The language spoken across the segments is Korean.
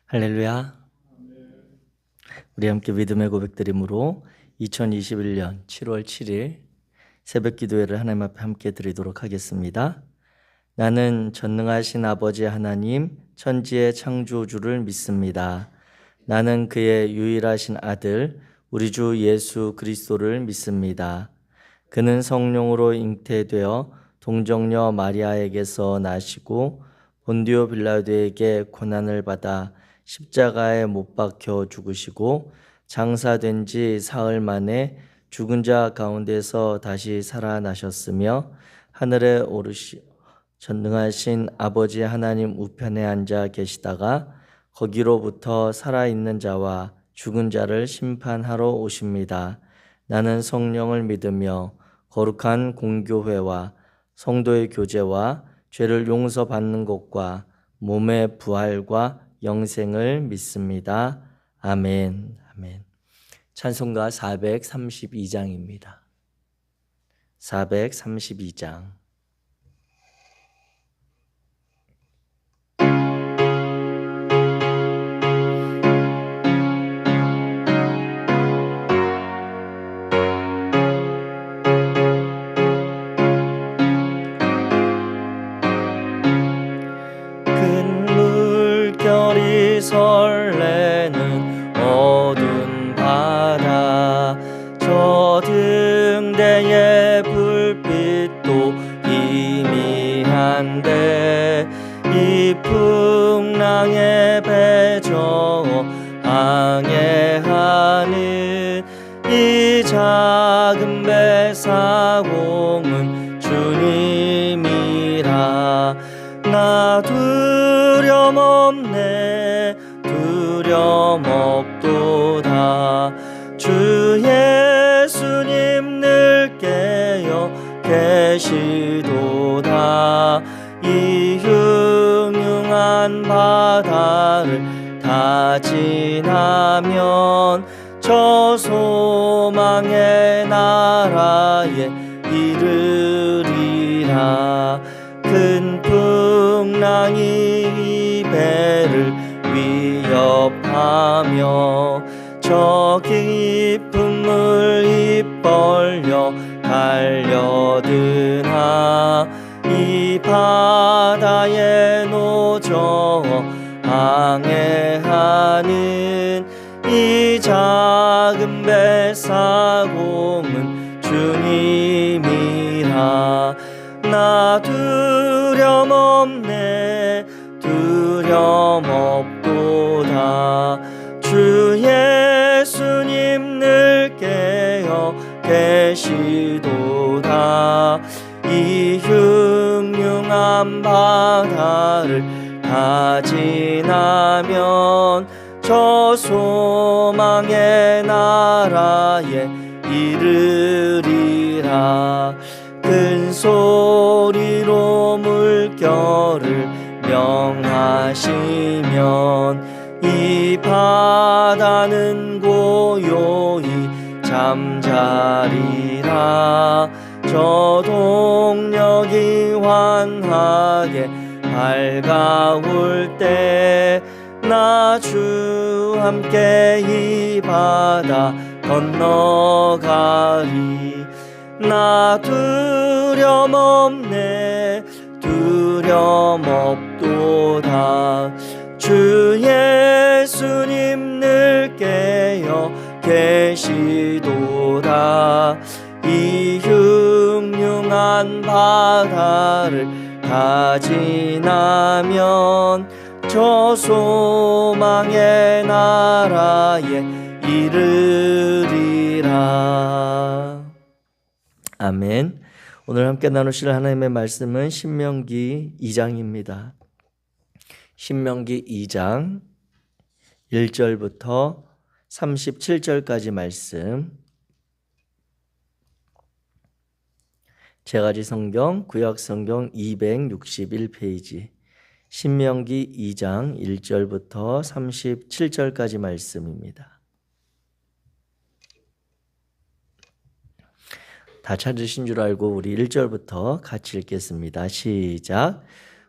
할렐루야. 우리 함께 믿음의 고백드림으로 2021년 7월 7일 새벽 기도회를 하나님 앞에 함께 드리도록 하겠습니다. 나는 전능하신 아버지 하나님 천지의 창조주를 믿습니다. 나는 그의 유일하신 아들 우리 주 예수 그리스도를 믿습니다. 그는 성령으로 잉태되어 동정녀 마리아에게서 나시고 본디오 빌라도에게 고난을 받아 십자가에 못 박혀 죽으시고 장사된 지 사흘 만에 죽은 자 가운데서 다시 살아나셨으며 하늘에 오르시 전능하신 아버지 하나님 우편에 앉아 계시다가 거기로부터 살아있는 자와 죽은 자를 심판하러 오십니다. 나는 성령을 믿으며 거룩한 공교회와 성도의 교제와 죄를 용서받는 것과 몸의 부활과 영생을 믿습니다. 아멘. 아멘. 찬송가 432장입니다. 432장. 설레는 어두운 바다 저 등대의 불빛도 희미한데 이 풍랑에 배저 항해하는 이 작은 배 사공은 주님이라 나 두려움 없네 두려움 없도다 주 예수님 늘 깨어 계시도다 이 흉흉한 바다를 다 지나면 저 소망의 나라에 이르리라 큰 풍랑이 이 배를 위협하며 저 깊은 물 입 벌려 달려드나 이 바다에 노저 항해하는 이 작은 배 사공은 주님이라 나 두려움 없네 두려움 없도다 주 예수님 늘 깨어 계시도다 이 흉흉한 바다를 다 지나면 저 소망의 나라에 이르리라 큰 소리로 물결을 명하시면 이 바다는 고요히 잠자리라 저 동력이 환하게 밝아올 때 나 주 함께 이 바다 건너가리 나 두려움 없네 두려움 없도다 주 예수님 늘 깨어 계시도다 이 흉흉한 바다를 다 지나면 저 소망의 나라에 이르리라. 아멘. 오늘 함께 나누실 하나님의 말씀은 신명기 2장입니다. 신명기 2장 1절부터 37절까지 말씀, 제가지 성경 구약 성경 261페이지 신명기 2장 1절부터 37절까지 말씀입니다. 다 찾으신 줄 알고 우리 1절부터 같이 읽겠습니다. 시작.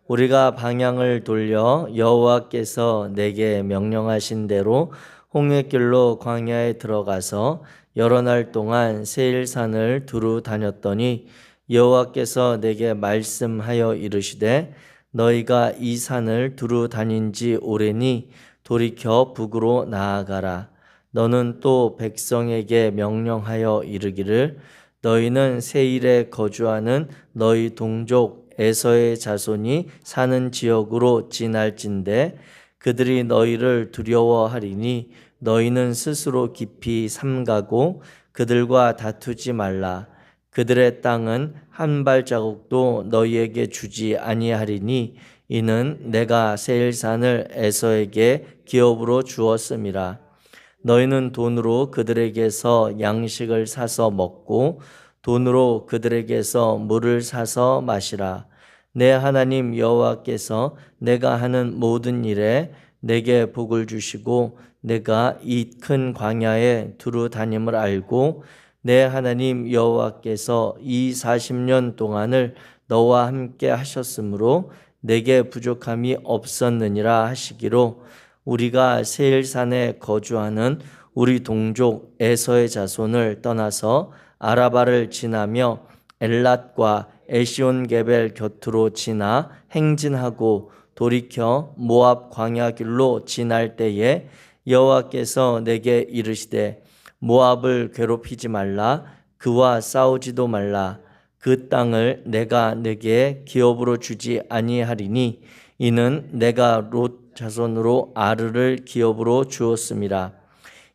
우리가 방향을 돌려 여호와께서 내게 명령하신 대로 홍해길로 광야에 들어가서 여러 날 동안 세일산을 두루 다녔더니 여호와께서 내게 말씀하여 이르시되 너희가 이 산을 두루 다닌 지 오래니 돌이켜 북으로 나아가라. 너는 또 백성에게 명령하여 이르기를 너희는 세일에 거주하는 너희 동족 에서의 자손이 사는 지역으로 지날진대 그들이 너희를 두려워하리니 너희는 스스로 깊이 삼가고 그들과 다투지 말라. 그들의 땅은 한 발자국도 너희에게 주지 아니하리니 이는 내가 세일산을 에서에게 기업으로 주었음이라. 너희는 돈으로 그들에게서 양식을 사서 먹고 돈으로 그들에게서 물을 사서 마시라. 내 하나님 여호와께서 내가 하는 모든 일에 내게 복을 주시고 내가 이 큰 광야에 두루 다님을 알고 내 하나님 여호와께서 이 40년 동안을 너와 함께 하셨으므로 내게 부족함이 없었느니라 하시기로 우리가 세일산에 거주하는 우리 동족 에서의 자손을 떠나서 아라바를 지나며 엘랏과 에시온게벨 곁으로 지나 행진하고 돌이켜 모압 광야길로 지날 때에 여호와께서 내게 이르시되 모압을 괴롭히지 말라. 그와 싸우지도 말라. 그 땅을 내가 내게 기업으로 주지 아니하리니 이는 내가 롯 자손으로 아르를 기업으로 주었음이라.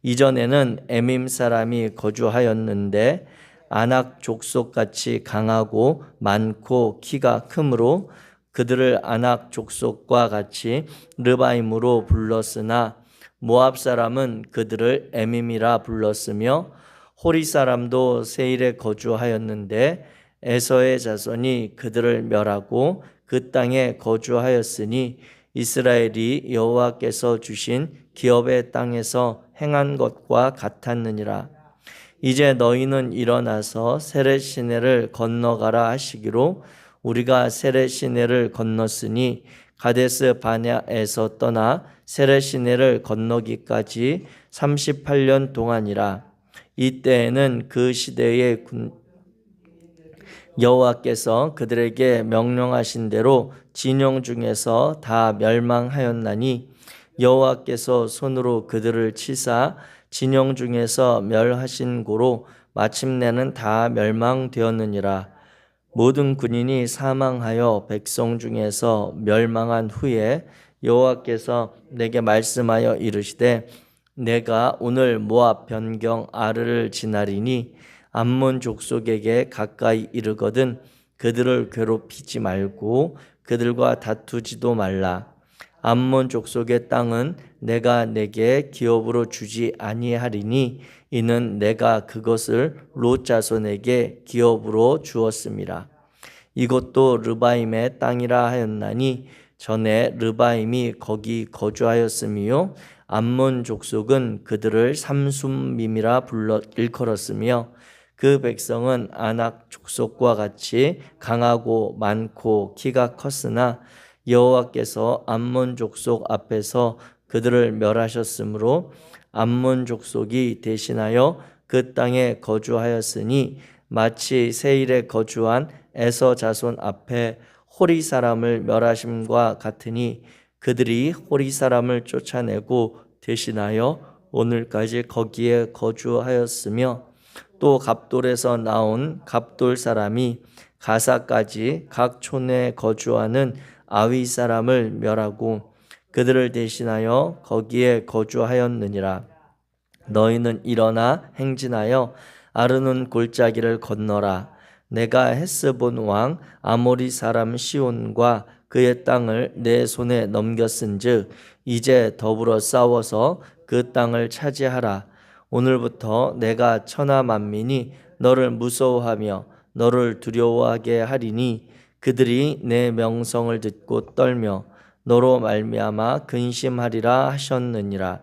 이전에는 에밈 사람이 거주하였는데 아낙 족속같이 강하고 많고 키가 크므로 그들을 아낙 족속과 같이 르바임으로 불렀으나 모압 사람은 그들을 에밈이라 불렀으며 호리 사람도 세일에 거주하였는데 에서의 자손이 그들을 멸하고 그 땅에 거주하였으니 이스라엘이 여호와께서 주신 기업의 땅에서 행한 것과 같았느니라. 이제 너희는 일어나서 세렛 시내를 건너가라 하시기로 우리가 세렛 시내를 건넜으니 가데스 바냐에서 떠나 세렛 시내를 건너기까지 38년 동안이라. 이때에는 그 시대의 여호와께서 그들에게 명령하신 대로 진영 중에서 다 멸망하였나니 여호와께서 손으로 그들을 치사 진영 중에서 멸하신 고로 마침내는 다 멸망되었느니라. 모든 군인이 사망하여 백성 중에서 멸망한 후에 여호와께서 내게 말씀하여 이르시되 내가 오늘 모압 변경 아르를 지나리니 암몬 족속에게 가까이 이르거든 그들을 괴롭히지 말고 그들과 다투지도 말라. 암몬 족속의 땅은 내가 내게 기업으로 주지 아니하리니 이는 내가 그것을 롯 자손에게 기업으로 주었음이라. 이것도 르바임의 땅이라 하였나니 전에 르바임이 거기 거주하였으며 암몬 족속은 그들을 삼숨밈이라 불러 일컬었으며 그 백성은 아낙 족속과 같이 강하고 많고 키가 컸으나 여호와께서 암몬 족속 앞에서 그들을 멸하셨으므로 암몬 족속이 대신하여 그 땅에 거주하였으니 마치 세일에 거주한 에서 자손 앞에 호리 사람을 멸하심과 같으니 그들이 호리 사람을 쫓아내고 대신하여 오늘까지 거기에 거주하였으며 또 갑돌에서 나온 갑돌 사람이 가사까지 각 촌에 거주하는 아위 사람을 멸하고 그들을 대신하여 거기에 거주하였느니라. 너희는 일어나 행진하여 아르논 골짜기를 건너라. 내가 헤스본 왕 아모리 사람 시온과 그의 땅을 내 손에 넘겼은즉 이제 더불어 싸워서 그 땅을 차지하라. 오늘부터 내가 천하 만민이 너를 무서워하며 너를 두려워하게 하리니 그들이 내 명성을 듣고 떨며 너로 말미암아 근심하리라 하셨느니라.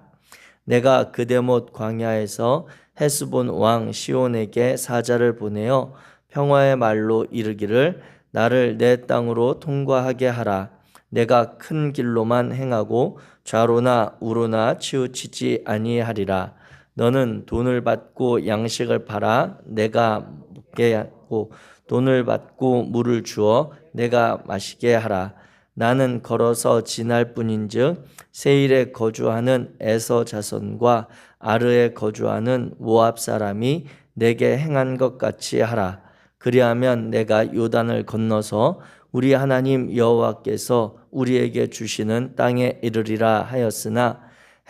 내가 그데못 광야에서 헤스본 왕 시온에게 사자를 보내어 평화의 말로 이르기를 나를 내 땅으로 통과하게 하라. 내가 큰 길로만 행하고 좌로나 우로나 치우치지 아니하리라. 너는 돈을 받고 양식을 팔아 내가 먹게 하고 돈을 받고 물을 주어 내가 마시게 하라. 나는 걸어서 지날 뿐인즉 세일에 거주하는 에서 자손과 아르에 거주하는 모압 사람이 내게 행한 것 같이 하라. 그리하면 내가 요단을 건너서 우리 하나님 여호와께서 우리에게 주시는 땅에 이르리라 하였으나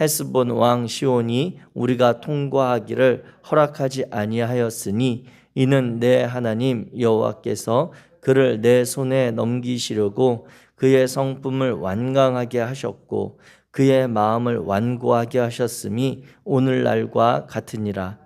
헤스본 왕 시온이 우리가 통과하기를 허락하지 아니하였으니 이는 내 하나님 여호와께서 그를 내 손에 넘기시려고 그의 성품을 완강하게 하셨고 그의 마음을 완고하게 하셨음이 오늘날과 같으니라.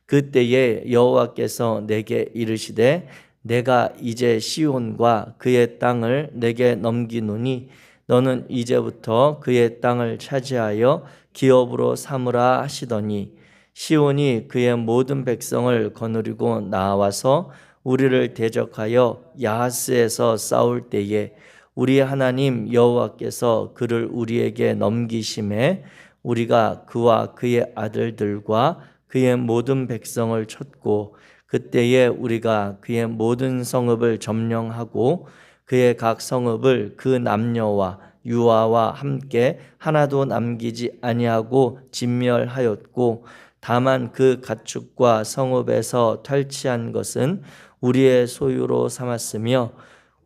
그때에 여호와께서 내게 이르시되 내가 이제 시온과 그의 땅을 내게 넘기노니 너는 이제부터 그의 땅을 차지하여 기업으로 삼으라 하시더니 시온이 그의 모든 백성을 거느리고 나와서 우리를 대적하여 야하스에서 싸울 때에 우리 하나님 여호와께서 그를 우리에게 넘기심에 우리가 그와 그의 아들들과 그의 모든 백성을 쳤고 그때에 우리가 그의 모든 성읍을 점령하고 그의 각 성읍을 그 남녀와 유아와 함께 하나도 남기지 아니하고 진멸하였고 다만 그 가축과 성읍에서 탈취한 것은 우리의 소유로 삼았으며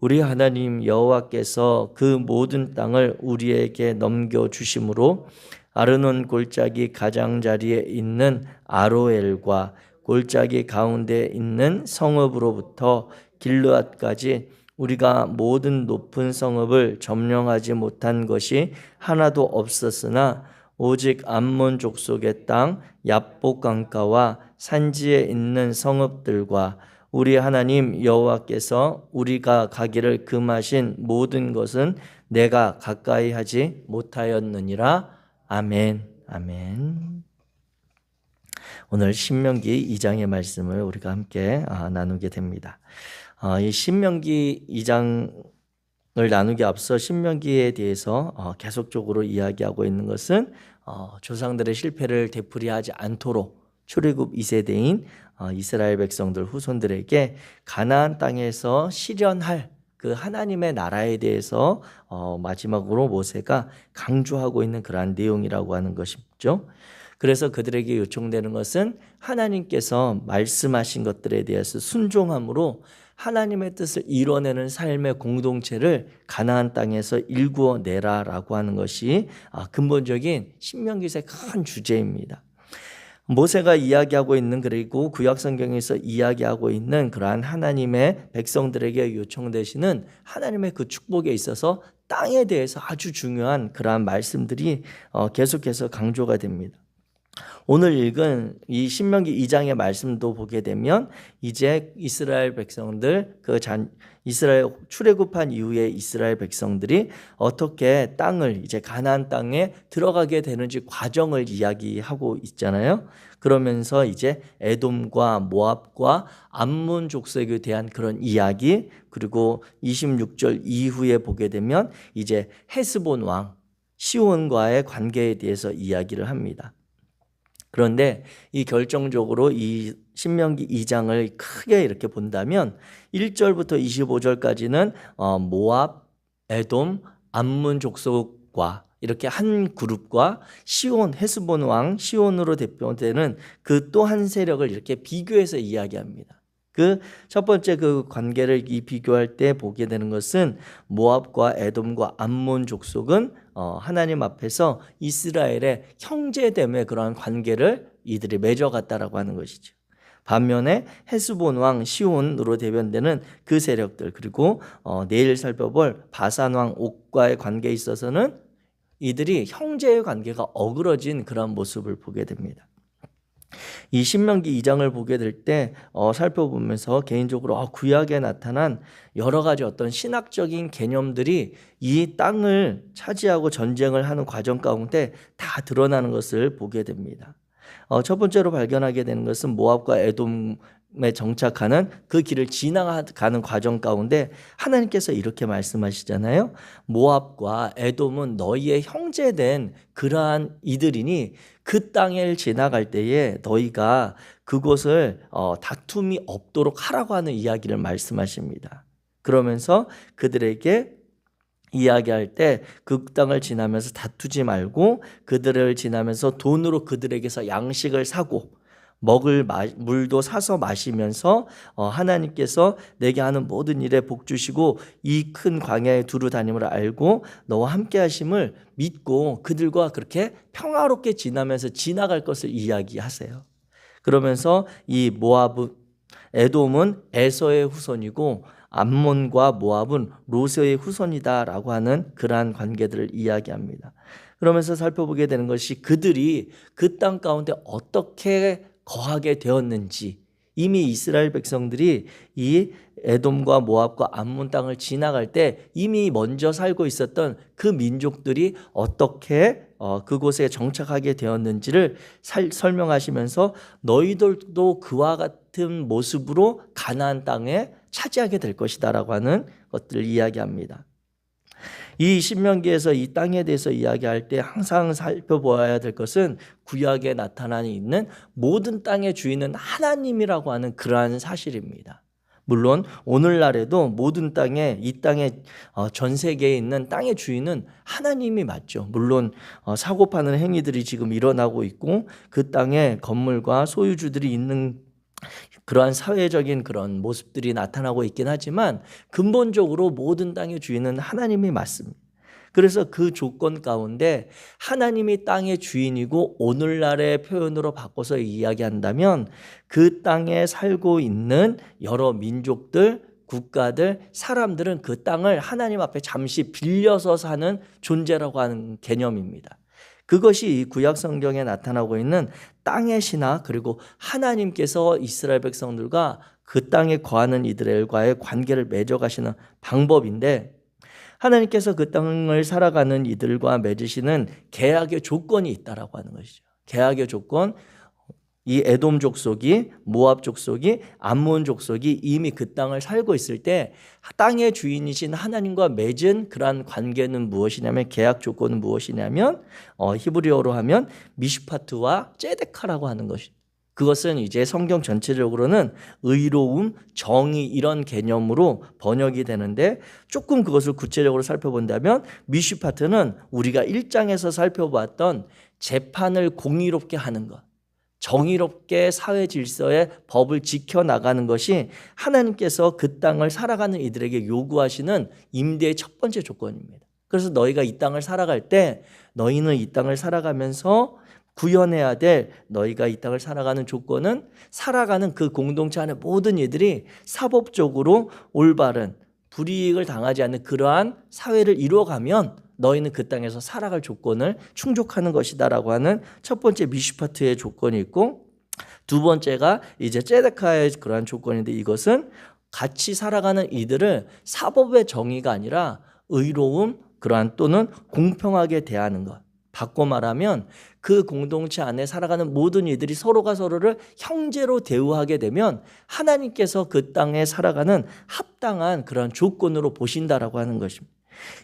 우리 하나님 여호와께서 그 모든 땅을 우리에게 넘겨주심으로 아르논 골짜기 가장자리에 있는 아로엘과 골짜기 가운데 있는 성읍으로부터 길르앗까지 우리가 모든 높은 성읍을 점령하지 못한 것이 하나도 없었으나 오직 암몬 족속의 땅 얍복 강가와 산지에 있는 성읍들과 우리 하나님 여호와께서 우리가 가기를 금하신 모든 것은 내가 가까이 하지 못하였느니라. 아멘. 아멘. 오늘 신명기 2장의 말씀을 우리가 함께 나누게 됩니다. 이 신명기 2장을 나누기 앞서 신명기에 대해서 계속적으로 이야기하고 있는 것은 조상들의 실패를 되풀이하지 않도록 출애굽 2세대인 이스라엘 백성들 후손들에게 가나안 땅에서 실현할 그 하나님의 나라에 대해서 마지막으로 모세가 강조하고 있는 그러한 내용이라고 하는 것이죠. 그래서 그들에게 요청되는 것은 하나님께서 말씀하신 것들에 대해서 순종함으로 하나님의 뜻을 이뤄내는 삶의 공동체를 가나안 땅에서 일구어내라라고 하는 것이 근본적인 신명기서의 큰 주제입니다. 모세가 이야기하고 있는 그리고 구약성경에서 이야기하고 있는 그러한 하나님의 백성들에게 요청되시는 하나님의 그 축복에 있어서 땅에 대해서 아주 중요한 그러한 말씀들이 계속해서 강조가 됩니다. 오늘 읽은 이 신명기 2장의 말씀도 보게 되면 이제 이스라엘 백성들 이스라엘 출애굽한 이후에 이스라엘 백성들이 어떻게 땅을 이제 가나안 땅에 들어가게 되는지 과정을 이야기하고 있잖아요. 그러면서 이제 에돔과 모압과 암몬 족속에 대한 그런 이야기, 그리고 26절 이후에 보게 되면 이제 헤스본 왕 시온과의 관계에 대해서 이야기를 합니다. 그런데 이 결정적으로 이 신명기 2장을 크게 이렇게 본다면 1절부터 25절까지는 모압, 에돔, 암몬 족속과 이렇게 한 그룹과 시온, 헤스본 왕 시온으로 대표되는 그 또 한 세력을 이렇게 비교해서 이야기합니다. 그 첫 번째 그 관계를 비교할 때 보게 되는 것은 모압과 에돔과 암몬 족속은 하나님 앞에서 이스라엘의 형제됨의 그러한 관계를 이들이 맺어갔다라고 하는 것이죠. 반면에 헤스본 왕 시온으로 대변되는 그 세력들, 그리고 내일 살펴볼 바산 왕 옥과의 관계에 있어서는 이들이 형제의 관계가 어그러진 그런 모습을 보게 됩니다. 이 신명기 2장을 보게 될 때 살펴보면서 개인적으로 구약에 나타난 여러 가지 어떤 신학적인 개념들이 이 땅을 차지하고 전쟁을 하는 과정 가운데 다 드러나는 것을 보게 됩니다. 첫 번째로 발견하게 되는 것은 모압과 에돔에 정착하는 그 길을 지나가는 과정 가운데 하나님께서 이렇게 말씀하시잖아요. 모압과 에돔은 너희의 형제된 그러한 이들이니 그 땅을 지나갈 때에 너희가 그곳을 다툼이 없도록 하라고 하는 이야기를 말씀하십니다. 그러면서 그들에게 이야기할 때 그 땅을 지나면서 다투지 말고 그들을 지나면서 돈으로 그들에게서 양식을 사고 먹을 물도 사서 마시면서 하나님께서 내게 하는 모든 일에 복 주시고 이 큰 광야에 두루 다님을 알고 너와 함께 하심을 믿고 그들과 그렇게 평화롭게 지나면서 지나갈 것을 이야기하세요. 그러면서 이 모압, 에돔은 에서의 후손이고 암몬과 모압은 롯의 후손이다라고 하는 그러한 관계들을 이야기합니다. 그러면서 살펴보게 되는 것이 그들이 그 땅 가운데 어떻게 거하게 되었는지, 이미 이스라엘 백성들이 이 에돔과 모압과 암몬 땅을 지나갈 때 이미 먼저 살고 있었던 그 민족들이 어떻게 그곳에 정착하게 되었는지를 설명하시면서 너희들도 그와 같은 모습으로 가나안 땅에 차지하게 될 것이다라고 하는 것들을 이야기합니다. 이 신명기에서 이 땅에 대해서 이야기할 때 항상 살펴보아야 될 것은 구약에 나타나 있는 모든 땅의 주인은 하나님이라고 하는 그러한 사실입니다. 물론 오늘날에도 모든 땅에 이 땅에 전 세계에 있는 땅의 주인은 하나님이 맞죠. 물론 사고 파는 행위들이 지금 일어나고 있고 그 땅에 건물과 소유주들이 있는 그러한 사회적인 그런 모습들이 나타나고 있긴 하지만 근본적으로 모든 땅의 주인은 하나님이 맞습니다. 그래서 그 조건 가운데 하나님이 땅의 주인이고 오늘날의 표현으로 바꿔서 이야기한다면 그 땅에 살고 있는 여러 민족들, 국가들, 사람들은 그 땅을 하나님 앞에 잠시 빌려서 사는 존재라고 하는 개념입니다. 그것이 이 구약 성경에 나타나고 있는 땅의 신화, 그리고 하나님께서 이스라엘 백성들과 그 땅에 거하는 이들과의 관계를 맺어가시는 방법인데, 하나님께서 그 땅을 살아가는 이들과 맺으시는 계약의 조건이 있다라고 하는 것이죠. 계약의 조건, 이 에돔 족속이, 모압 족속이, 암몬 족속이 이미 그 땅을 살고 있을 때 땅의 주인이신 하나님과 맺은 그러한 관계는 무엇이냐면, 계약 조건은 무엇이냐면 히브리어로 하면 미슈파트와 ጼ데카라고 하는 것입니다. 그것은 이제 성경 전체적으로는 의로움, 정의 이런 개념으로 번역이 되는데, 조금 그것을 구체적으로 살펴본다면 미슈파트는 우리가 1장에서 살펴봤던 재판을 공의롭게 하는 것, 정의롭게 사회 질서의 법을 지켜나가는 것이 하나님께서 그 땅을 살아가는 이들에게 요구하시는 임대의 첫 번째 조건입니다. 그래서 너희가 이 땅을 살아갈 때 너희는 이 땅을 살아가면서 구현해야 될, 너희가 이 땅을 살아가는 조건은 살아가는 그 공동체 안에 모든 이들이 사법적으로 올바른, 불이익을 당하지 않는 그러한 사회를 이루어가면 너희는 그 땅에서 살아갈 조건을 충족하는 것이다라고 하는 첫 번째 미슈파트의 조건이 있고, 두 번째가 이제 ጼ데카의 그러한 조건인데, 이것은 같이 살아가는 이들을 사법의 정의가 아니라 의로움, 그러한 또는 공평하게 대하는 것. 바꿔 말하면 그 공동체 안에 살아가는 모든 이들이 서로가 서로를 형제로 대우하게 되면 하나님께서 그 땅에 살아가는 합당한 그런 조건으로 보신다라고 하는 것입니다.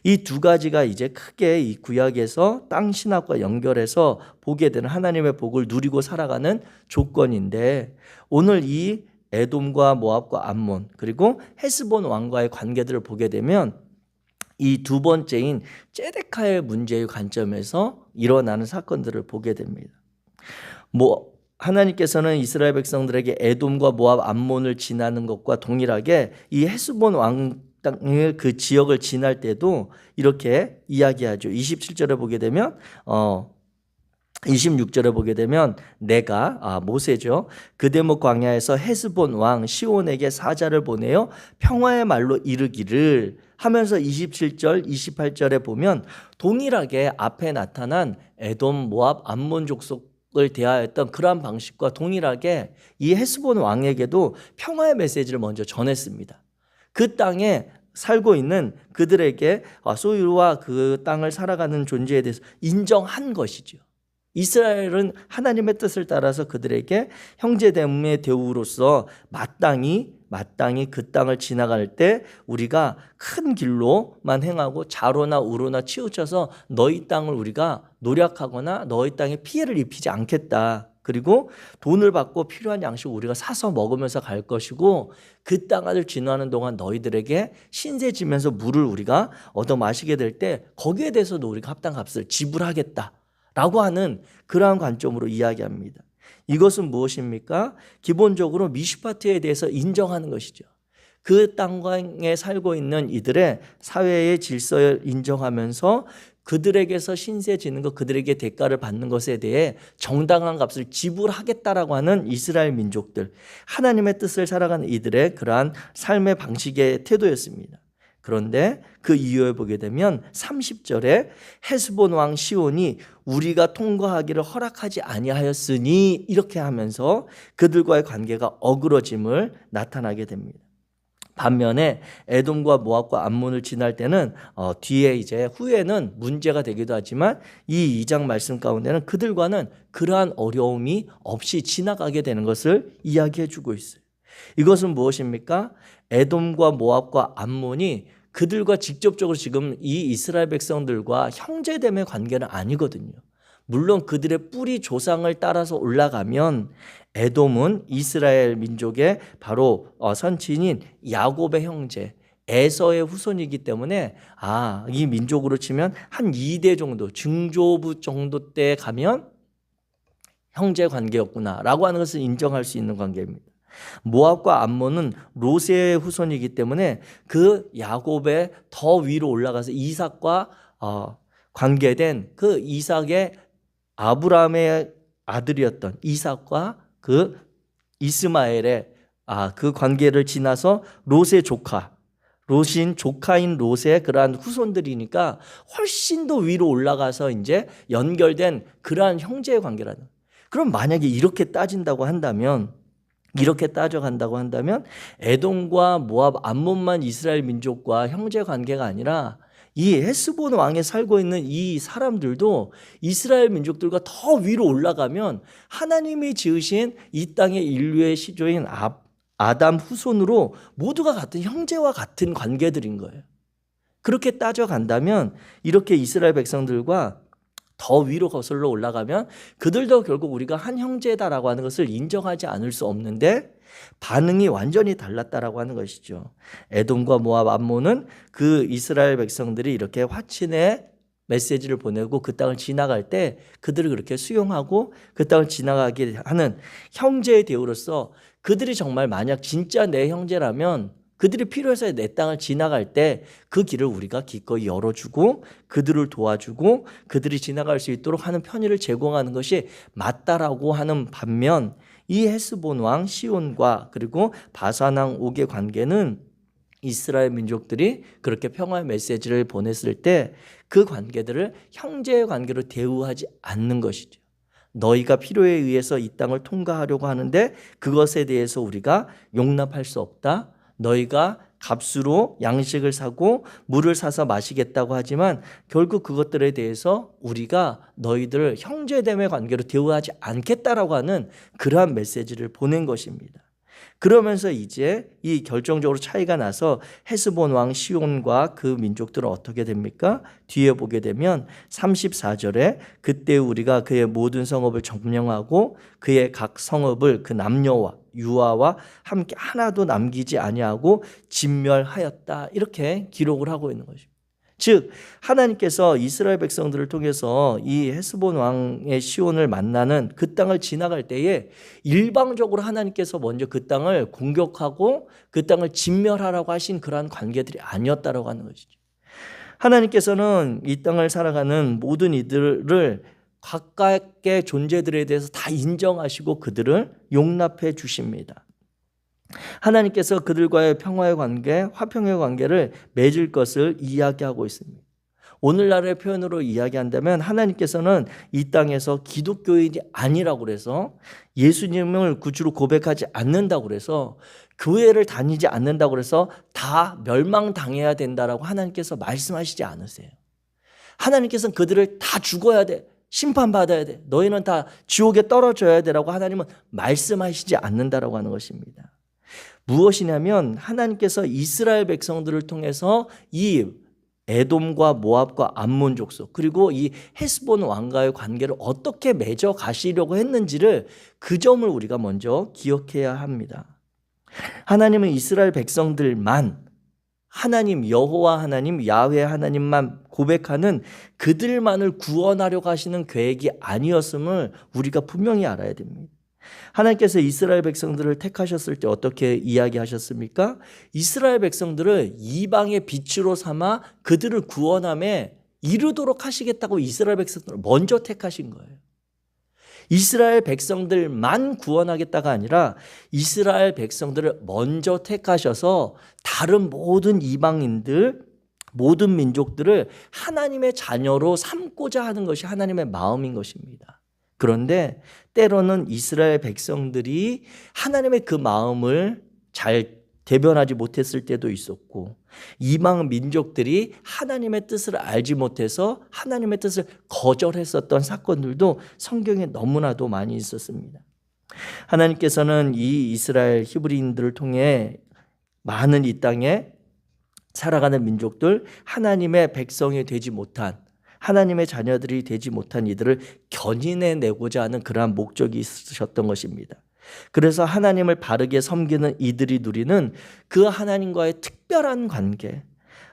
이 두 가지가 이제 크게 이 구약에서 땅 신학과 연결해서 보게 되는 하나님의 복을 누리고 살아가는 조건인데, 오늘 이 에돔과 모압과 암몬 그리고 헤스본 왕과의 관계들을 보게 되면 이 두 번째인 ጼ데카의 문제의 관점에서 일어나는 사건들을 보게 됩니다. 하나님께서는 이스라엘 백성들에게 에돔과 모압, 암몬을 지나는 것과 동일하게 이 헤스본 왕 땅의 그 지역을 지날 때도 이렇게 이야기하죠. 27절에 보게 되면 26절에 보게 되면 내가 모세죠. 그대목 광야에서 헤스본 왕 시온에게 사자를 보내어 평화의 말로 이르기를 하면서 27절 28절에 보면 동일하게 앞에 나타난 에돔, 모압, 암몬 족속을 대하였던 그러한 방식과 동일하게 이 헤스본 왕에게도 평화의 메시지를 먼저 전했습니다. 그 땅에 살고 있는 그들에게 소유와 그 땅을 살아가는 존재에 대해서 인정한 것이죠. 이스라엘은 하나님의 뜻을 따라서 그들에게 형제됨의 대우로서 마땅히 그 땅을 지나갈 때 우리가 큰 길로만 행하고 좌로나 우로나 치우쳐서 너희 땅을 우리가 노력하거나 너희 땅에 피해를 입히지 않겠다. 그리고 돈을 받고 필요한 양식을 우리가 사서 먹으면서 갈 것이고 그 땅을 지나는 동안 너희들에게 신세 지면서 물을 우리가 얻어 마시게 될 때 거기에 대해서도 우리가 합당 값을 지불하겠다 라고 하는 그러한 관점으로 이야기합니다. 이것은 무엇입니까? 기본적으로 미슈파트에 대해서 인정하는 것이죠. 그 땅에 살고 있는 이들의 사회의 질서를 인정하면서 그들에게서 신세 지는 것, 그들에게 대가를 받는 것에 대해 정당한 값을 지불하겠다라고 하는 이스라엘 민족들, 하나님의 뜻을 살아가는 이들의 그러한 삶의 방식의 태도였습니다. 그런데 그 이후에 보게 되면 30절에 헤스본 왕 시온이 우리가 통과하기를 허락하지 아니하였으니 이렇게 하면서 그들과의 관계가 어그러짐을 나타나게 됩니다. 반면에 에돔과 모압과 암몬을 지날 때는 뒤에 이제 후에는 문제가 되기도 하지만 이 2장 말씀 가운데는 그들과는 그러한 어려움이 없이 지나가게 되는 것을 이야기해 주고 있어요. 이것은 무엇입니까? 에돔과 모압과 암몬이 그들과 직접적으로 지금 이 이스라엘 백성들과 형제됨의 관계는 아니거든요. 물론 그들의 뿌리 조상을 따라서 올라가면 에돔은 이스라엘 민족의 바로 선친인 야곱의 형제 에서의 후손이기 때문에 이 민족으로 치면 한 2대 정도 증조부 정도 때 가면 형제 관계였구나라고 하는 것을 인정할 수 있는 관계입니다. 모압과 암몬은 롯의 후손이기 때문에 그 야곱의 더 위로 올라가서 이삭과 관계된 그 이삭의 아브라함의 아들이었던 이삭과 그 이스마엘의 그 관계를 지나서 롯의 조카인 롯의 그러한 후손들이니까 훨씬 더 위로 올라가서 이제 연결된 그러한 형제의 관계라는. 그럼 만약에 이렇게 따져간다고 한다면 에돔과 모압, 암몬만 이스라엘 민족과 형제 관계가 아니라 이 헤스본 왕에 살고 있는 이 사람들도 이스라엘 민족들과 더 위로 올라가면 하나님이 지으신 이 땅의 인류의 시조인 아담 후손으로 모두가 같은 형제와 같은 관계들인 거예요. 그렇게 따져간다면 이렇게 이스라엘 백성들과 더 위로 거슬러 올라가면 그들도 결국 우리가 한 형제다라고 하는 것을 인정하지 않을 수 없는데 반응이 완전히 달랐다라고 하는 것이죠. 에돔과 모압, 암몬은 그 이스라엘 백성들이 이렇게 화친의 메시지를 보내고 그 땅을 지나갈 때 그들을 그렇게 수용하고 그 땅을 지나가게 하는 형제의 대우로서 그들이 정말 만약 진짜 내 형제라면 그들이 필요해서 내 땅을 지나갈 때 그 길을 우리가 기꺼이 열어주고 그들을 도와주고 그들이 지나갈 수 있도록 하는 편의를 제공하는 것이 맞다라고 하는 반면 이 헤스본 왕 시온과 그리고 바산 왕 옥의 관계는 이스라엘 민족들이 그렇게 평화의 메시지를 보냈을 때 그 관계들을 형제의 관계로 대우하지 않는 것이죠. 너희가 필요에 의해서 이 땅을 통과하려고 하는데 그것에 대해서 우리가 용납할 수 없다. 너희가 값으로 양식을 사고 물을 사서 마시겠다고 하지만 결국 그것들에 대해서 우리가 너희들을 형제됨의 관계로 대우하지 않겠다라고 하는 그러한 메시지를 보낸 것입니다. 그러면서 이제 이 결정적으로 차이가 나서 헤스본 왕 시온과 그 민족들은 어떻게 됩니까? 뒤에 보게 되면 34절에 그때 우리가 그의 모든 성읍을 점령하고 그의 각 성읍을 그 남녀와 유아와 함께 하나도 남기지 아니하고 진멸하였다. 이렇게 기록을 하고 있는 것입니다. 즉 하나님께서 이스라엘 백성들을 통해서 이 헤스본 왕의 시온을 만나는 그 땅을 지나갈 때에 일방적으로 하나님께서 먼저 그 땅을 공격하고 그 땅을 진멸하라고 하신 그러한 관계들이 아니었다라고 하는 것이죠. 하나님께서는 이 땅을 살아가는 모든 이들을 각각의 존재들에 대해서 다 인정하시고 그들을 용납해 주십니다. 하나님께서 그들과의 평화의 관계, 화평의 관계를 맺을 것을 이야기하고 있습니다. 오늘날의 표현으로 이야기한다면 하나님께서는 이 땅에서 기독교인이 아니라고 그래서 예수님을 구주로 고백하지 않는다고 그래서 교회를 다니지 않는다고 그래서 다 멸망당해야 된다라고 하나님께서 말씀하시지 않으세요. 하나님께서는 그들을 다 죽어야 돼. 심판받아야 돼. 너희는 다 지옥에 떨어져야 되라고 하나님은 말씀하시지 않는다라고 하는 것입니다. 무엇이냐면 하나님께서 이스라엘 백성들을 통해서 이 에돔과 모압과 암몬 족속 그리고 이 헤스본 왕과의 관계를 어떻게 맺어 가시려고 했는지를 그 점을 우리가 먼저 기억해야 합니다. 하나님은 이스라엘 백성들만 하나님 여호와 하나님 야훼 하나님만 고백하는 그들만을 구원하려고 하시는 계획이 아니었음을 우리가 분명히 알아야 됩니다. 하나님께서 이스라엘 백성들을 택하셨을 때 어떻게 이야기하셨습니까? 이스라엘 백성들을 이방의 빛으로 삼아 그들을 구원함에 이르도록 하시겠다고 이스라엘 백성들을 먼저 택하신 거예요. 이스라엘 백성들만 구원하겠다가 아니라 이스라엘 백성들을 먼저 택하셔서 다른 모든 이방인들, 모든 민족들을 하나님의 자녀로 삼고자 하는 것이 하나님의 마음인 것입니다. 그런데 때로는 이스라엘 백성들이 하나님의 그 마음을 잘 대변하지 못했을 때도 있었고, 이방 민족들이 하나님의 뜻을 알지 못해서 하나님의 뜻을 거절했었던 사건들도 성경에 너무나도 많이 있었습니다. 하나님께서는 이 이스라엘 히브리인들을 통해 많은 이 땅에 살아가는 민족들, 하나님의 백성이 되지 못한, 하나님의 자녀들이 되지 못한 이들을 견인해내고자 하는 그러한 목적이 있으셨던 것입니다. 그래서 하나님을 바르게 섬기는 이들이 누리는 그 하나님과의 특별한 관계,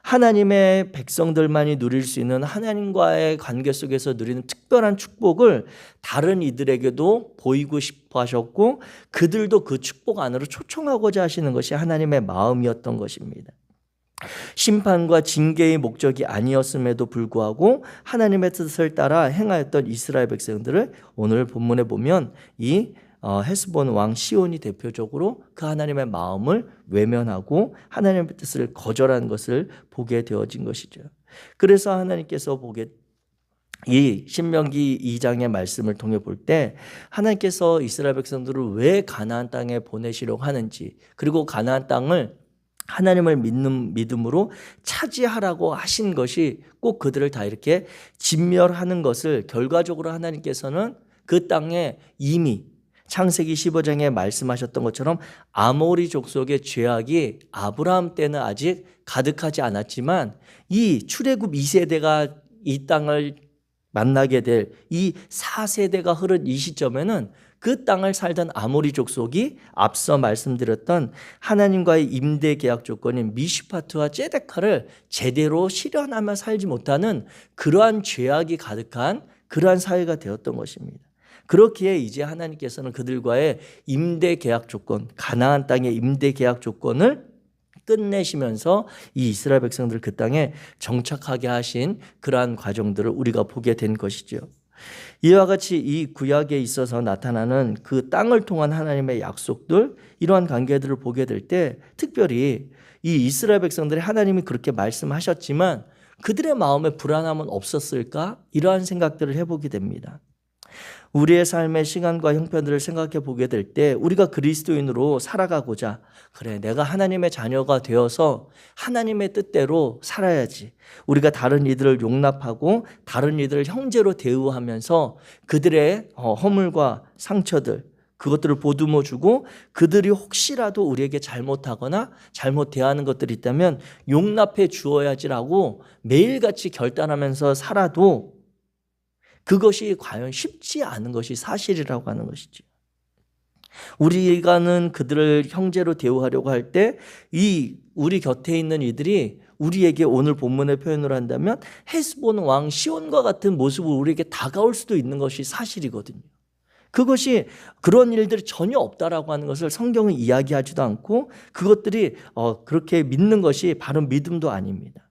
하나님의 백성들만이 누릴 수 있는 하나님과의 관계 속에서 누리는 특별한 축복을 다른 이들에게도 보이고 싶어 하셨고, 그들도 그 축복 안으로 초청하고자 하시는 것이 하나님의 마음이었던 것입니다. 심판과 징계의 목적이 아니었음에도 불구하고 하나님의 뜻을 따라 행하였던 이스라엘 백성들을 오늘 본문에 보면 이 헤스본 왕 시온이 대표적으로 그 하나님의 마음을 외면하고 하나님의 뜻을 거절한 것을 보게 되어진 것이죠. 그래서 하나님께서 이 신명기 2장의 말씀을 통해 볼 때 하나님께서 이스라엘 백성들을 왜 가나안 땅에 보내시려고 하는지, 그리고 가나안 땅을 하나님을 믿는 믿음으로 차지하라고 하신 것이 꼭 그들을 다 이렇게 진멸하는 것을 결과적으로 하나님께서는 그 땅에 이미 창세기 15장에 말씀하셨던 것처럼 아모리 족속의 죄악이 아브라함 때는 아직 가득하지 않았지만 이 출애굽 2세대가 이 땅을 만나게 될 이 4세대가 흐른 이 시점에는 그 땅을 살던 아모리 족속이 앞서 말씀드렸던 하나님과의 임대 계약 조건인 미슈파트와 제데카를 제대로 실현하며 살지 못하는 그러한 죄악이 가득한 그러한 사회가 되었던 것입니다. 그렇기에 이제 하나님께서는 그들과의 임대 계약 조건, 가나안 땅의 임대 계약 조건을 끝내시면서 이 이스라엘 백성들을 그 땅에 정착하게 하신 그러한 과정들을 우리가 보게 된 것이죠. 이와 같이 이 구약에 있어서 나타나는 그 땅을 통한 하나님의 약속들, 이러한 관계들을 보게 될 때 특별히 이 이스라엘 백성들이 하나님이 그렇게 말씀하셨지만 그들의 마음에 불안함은 없었을까? 이러한 생각들을 해보게 됩니다. 우리의 삶의 시간과 형편들을 생각해 보게 될 때 우리가 그리스도인으로 살아가고자, 그래 내가 하나님의 자녀가 되어서 하나님의 뜻대로 살아야지, 우리가 다른 이들을 용납하고 다른 이들을 형제로 대우하면서 그들의 허물과 상처들, 그것들을 보듬어 주고 그들이 혹시라도 우리에게 잘못하거나 잘못 대하는 것들이 있다면 용납해 주어야지라고 매일같이 결단하면서 살아도 그것이 과연 쉽지 않은 것이 사실이라고 하는 것이죠. 우리가는 그들을 형제로 대우하려고 할 때 우리 곁에 있는 이들이 우리에게 오늘 본문의 표현을 한다면 헤스본 왕 시온과 같은 모습으로 우리에게 다가올 수도 있는 것이 사실이거든요. 그것이 그런 일들이 전혀 없다라고 하는 것을 성경은 이야기하지도 않고 그것들이 그렇게 믿는 것이 바른 믿음도 아닙니다.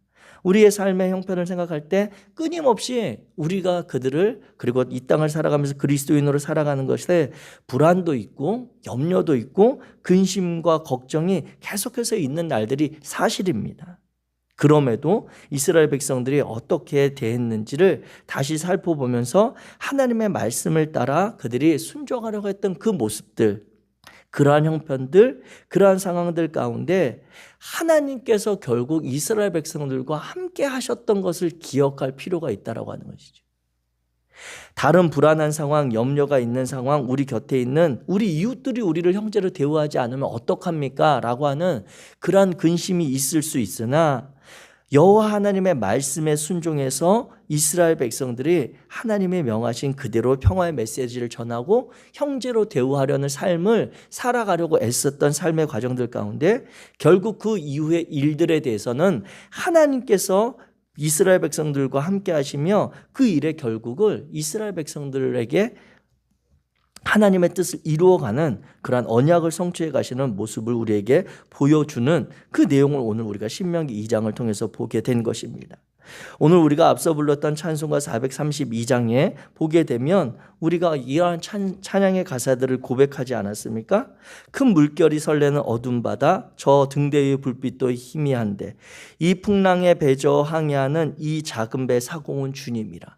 우리의 삶의 형편을 생각할 때 끊임없이 우리가 그들을, 그리고 이 땅을 살아가면서 그리스도인으로 살아가는 것에 불안도 있고 염려도 있고 근심과 걱정이 계속해서 있는 날들이 사실입니다. 그럼에도 이스라엘 백성들이 어떻게 대했는지를 다시 살펴보면서 하나님의 말씀을 따라 그들이 순종하려고 했던 그 모습들, 그러한 형편들, 그러한 상황들 가운데 하나님께서 결국 이스라엘 백성들과 함께 하셨던 것을 기억할 필요가 있다고 하는 것이죠. 다른 불안한 상황, 염려가 있는 상황, 우리 곁에 있는 우리 이웃들이 우리를 형제로 대우하지 않으면 어떡합니까? 라고 하는 그러한 근심이 있을 수 있으나 여호와 하나님의 말씀에 순종해서 이스라엘 백성들이 하나님의 명하신 그대로 평화의 메시지를 전하고 형제로 대우하려는 삶을 살아가려고 애썼던 삶의 과정들 가운데 결국 그 이후의 일들에 대해서는 하나님께서 이스라엘 백성들과 함께 하시며 그 일의 결국을 이스라엘 백성들에게 하나님의 뜻을 이루어가는 그러한 언약을 성취해 가시는 모습을 우리에게 보여주는 그 내용을 오늘 우리가 신명기 2장을 통해서 보게 된 것입니다. 오늘 우리가 앞서 불렀던 찬송가 432장에 보게 되면 우리가 이러한 찬양의 가사들을 고백하지 않았습니까? 큰 물결이 설레는 어둠 바다, 저 등대의 불빛도 희미한데 이 풍랑에 배저 항해하는 이 작은 배 사공은 주님이라.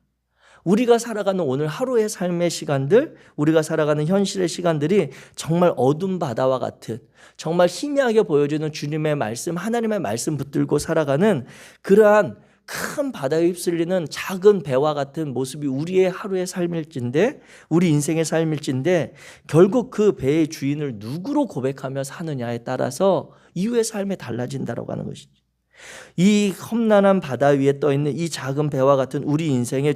우리가 살아가는 오늘 하루의 삶의 시간들, 우리가 살아가는 현실의 시간들이 정말 어둠 바다와 같은, 정말 희미하게 보여지는 주님의 말씀, 하나님의 말씀 붙들고 살아가는 그러한 큰 바다에 휩쓸리는 작은 배와 같은 모습이 우리의 하루의 삶일진데, 우리 인생의 삶일진데, 결국 그 배의 주인을 누구로 고백하며 사느냐에 따라서 이후의 삶이 달라진다고 하는 것이죠. 이 험난한 바다 위에 떠 있는 이 작은 배와 같은 우리 인생의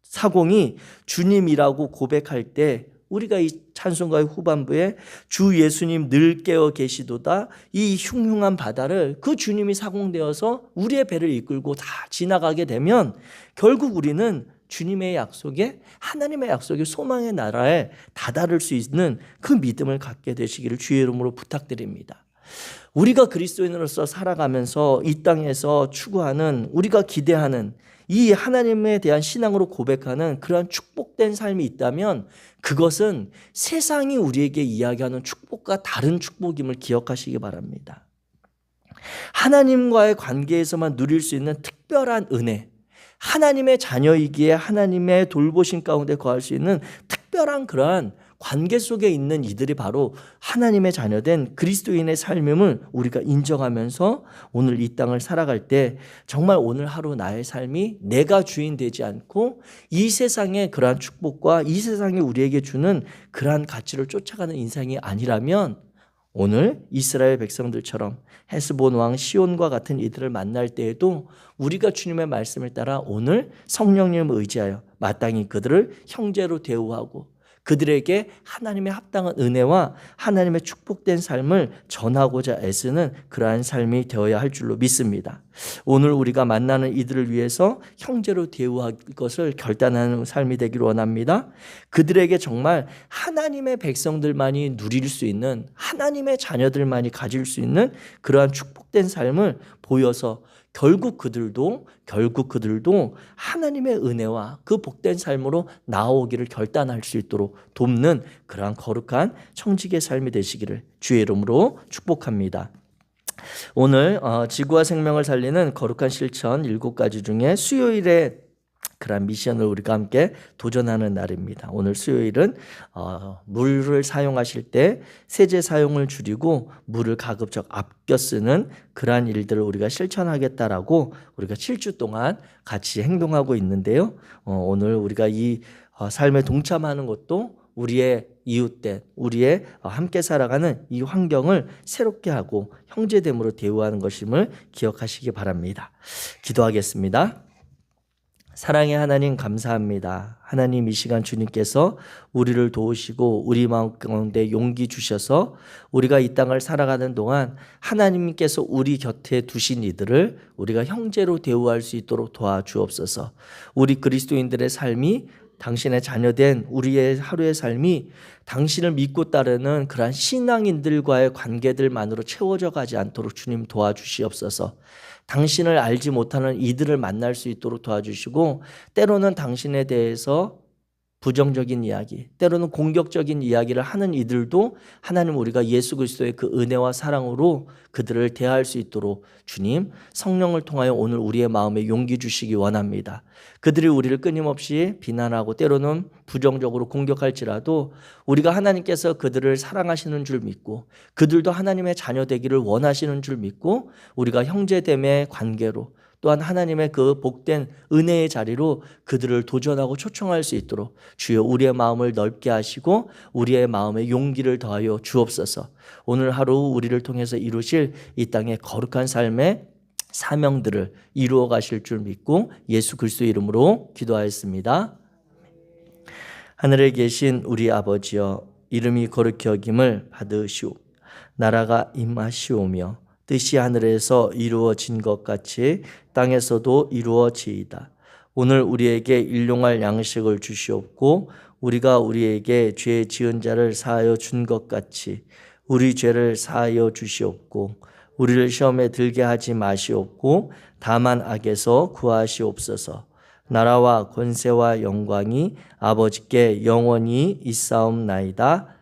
사공이 주님이라고 고백할 때 우리가 이 찬송가의 후반부에 주 예수님 늘 깨어 계시도다, 이 흉흉한 바다를 그 주님이 사공되어서 우리의 배를 이끌고 다 지나가게 되면 결국 우리는 주님의 약속에, 하나님의 약속에, 소망의 나라에 다다를 수 있는 그 믿음을 갖게 되시기를 주의 이름으로 부탁드립니다. 우리가 그리스도인으로서 살아가면서 이 땅에서 추구하는, 우리가 기대하는 이 하나님에 대한 신앙으로 고백하는 그러한 축복된 삶이 있다면 그것은 세상이 우리에게 이야기하는 축복과 다른 축복임을 기억하시기 바랍니다. 하나님과의 관계에서만 누릴 수 있는 특별한 은혜, 하나님의 자녀이기에 하나님의 돌보심 가운데 거할 수 있는 특별한 그러한 관계 속에 있는 이들이 바로 하나님의 자녀된 그리스도인의 삶임을 우리가 인정하면서 오늘 이 땅을 살아갈 때 정말 오늘 하루 나의 삶이 내가 주인 되지 않고 이 세상의 그러한 축복과 이 세상이 우리에게 주는 그러한 가치를 쫓아가는 인생이 아니라면 오늘 이스라엘 백성들처럼 헤스본 왕 시온과 같은 이들을 만날 때에도 우리가 주님의 말씀을 따라 오늘 성령님을 의지하여 마땅히 그들을 형제로 대우하고 그들에게 하나님의 합당한 은혜와 하나님의 축복된 삶을 전하고자 애쓰는 그러한 삶이 되어야 할 줄로 믿습니다. 오늘 우리가 만나는 이들을 위해서 형제로 대우할 것을 결단하는 삶이 되기를 원합니다. 그들에게 정말 하나님의 백성들만이 누릴 수 있는, 하나님의 자녀들만이 가질 수 있는 그러한 축복된 삶을 보여서 결국 그들도 하나님의 은혜와 그 복된 삶으로 나아오기를 결단할 수 있도록 돕는 그러한 거룩한 청지기의 삶이 되시기를 주의 이름으로 축복합니다. 오늘 지구와 생명을 살리는 거룩한 실천 7가지 중에 수요일에 그런 미션을 우리가 함께 도전하는 날입니다. 오늘 수요일은 물을 사용하실 때 세제 사용을 줄이고 물을 가급적 아껴 쓰는 그러한 일들을 우리가 실천하겠다라고 우리가 7주 동안 같이 행동하고 있는데요. 오늘 우리가 이 삶에 동참하는 것도 우리의 이웃된, 우리의 함께 살아가는 이 환경을 새롭게 하고 형제됨으로 대우하는 것임을 기억하시기 바랍니다. 기도하겠습니다. 사랑의 하나님 감사합니다. 하나님 이 시간 주님께서 우리를 도우시고 우리 마음 가운데 용기 주셔서 우리가 이 땅을 살아가는 동안 하나님께서 우리 곁에 두신 이들을 우리가 형제로 대우할 수 있도록 도와주옵소서. 우리 그리스도인들의 삶이, 당신의 자녀된 우리의 하루의 삶이 당신을 믿고 따르는 그러한 신앙인들과의 관계들만으로 채워져 가지 않도록 주님 도와주시옵소서. 당신을 알지 못하는 이들을 만날 수 있도록 도와주시고 때로는 당신에 대해서 부정적인 이야기, 때로는 공격적인 이야기를 하는 이들도 하나님 우리가 예수 그리스도의 그 은혜와 사랑으로 그들을 대할 수 있도록 주님 성령을 통하여 오늘 우리의 마음에 용기 주시기 원합니다. 그들이 우리를 끊임없이 비난하고 때로는 부정적으로 공격할지라도 우리가 하나님께서 그들을 사랑하시는 줄 믿고 그들도 하나님의 자녀 되기를 원하시는 줄 믿고 우리가 형제됨의 관계로 또한 하나님의 그 복된 은혜의 자리로 그들을 도전하고 초청할 수 있도록 주여 우리의 마음을 넓게 하시고 우리의 마음에 용기를 더하여 주옵소서. 오늘 하루 우리를 통해서 이루실 이 땅의 거룩한 삶의 사명들을 이루어 가실 줄 믿고 예수 그리스도 이름으로 기도하였습니다. 하늘에 계신 우리 아버지여, 이름이 거룩히 여김을 받으시오. 나라가 임하시오며 뜻이 하늘에서 이루어진 것 같이 땅에서도 이루어지이다. 오늘 우리에게 일용할 양식을 주시옵고 우리가 우리에게 죄 지은 자를 사하여 준 것 같이 우리 죄를 사하여 주시옵고 우리를 시험에 들게 하지 마시옵고 다만 악에서 구하시옵소서. 나라와 권세와 영광이 아버지께 영원히 있사옵나이다.